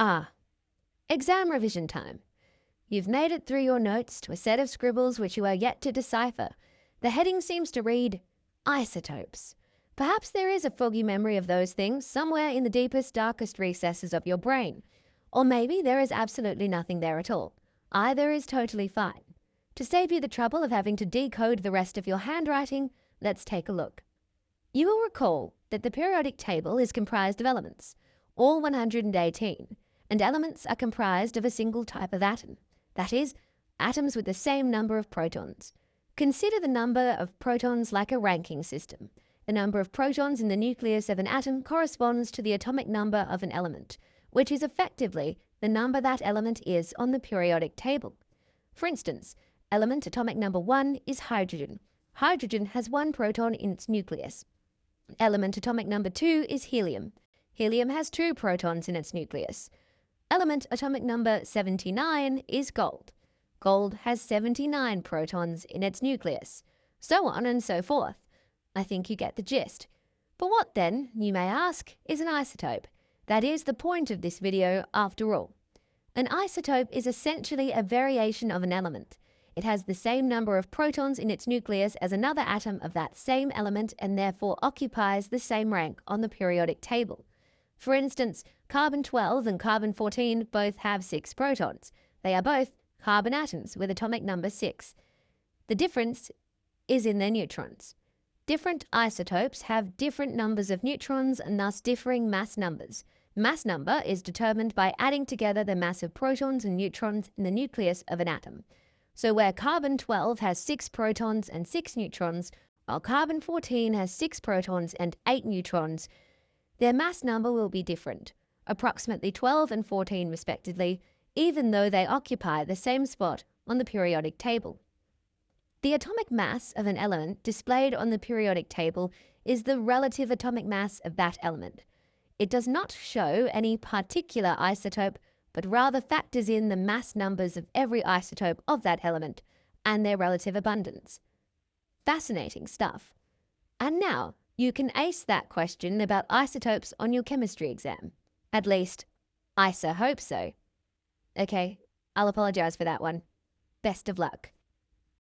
Ah, exam revision time. You've made it through your notes to a set of scribbles which you are yet to decipher. The heading seems to read, Isotopes. Perhaps there is a foggy memory of those things somewhere in the deepest, darkest recesses of your brain. Or maybe there is absolutely nothing there at all. Either is totally fine. To save you the trouble of having to decode the rest of your handwriting, let's take a look. You will recall that the periodic table is comprised of elements, all 118, and elements are comprised of a single type of atom. That is, atoms with the same number of protons. Consider the number of protons like a ranking system. The number of protons in the nucleus of an atom corresponds to the atomic number of an element, which is effectively the number that element is on the periodic table. For instance, element atomic number 1 is hydrogen. Hydrogen has 1 proton in its nucleus. Element atomic number 2 is helium. Helium has 2 protons in its nucleus. Element atomic number 79 is gold. Gold has 79 protons in its nucleus. So on and so forth. I think you get the gist. But what then, you may ask, is an isotope? That is the point of this video after all. An isotope is essentially a variation of an element. It has the same number of protons in its nucleus as another atom of that same element and therefore occupies the same rank on the periodic table. For instance, carbon-12 and carbon-14 both have 6 protons. They are both carbon atoms with atomic number 6. The difference is in their neutrons. Different isotopes have different numbers of neutrons and thus differing mass numbers. Mass number is determined by adding together the mass of protons and neutrons in the nucleus of an atom. So where carbon-12 has 6 protons and 6 neutrons, while carbon-14 has 6 protons and 8 neutrons, their mass number will be different, approximately 12 and 14 respectively, even though they occupy the same spot on the periodic table. The atomic mass of an element displayed on the periodic table is the relative atomic mass of that element. It does not show any particular isotope, but rather factors in the mass numbers of every isotope of that element and their relative abundance. Fascinating stuff. And now, you can ace that question about isotopes on your chemistry exam. At least, I so hope so. Okay, I'll apologize for that one. Best of luck.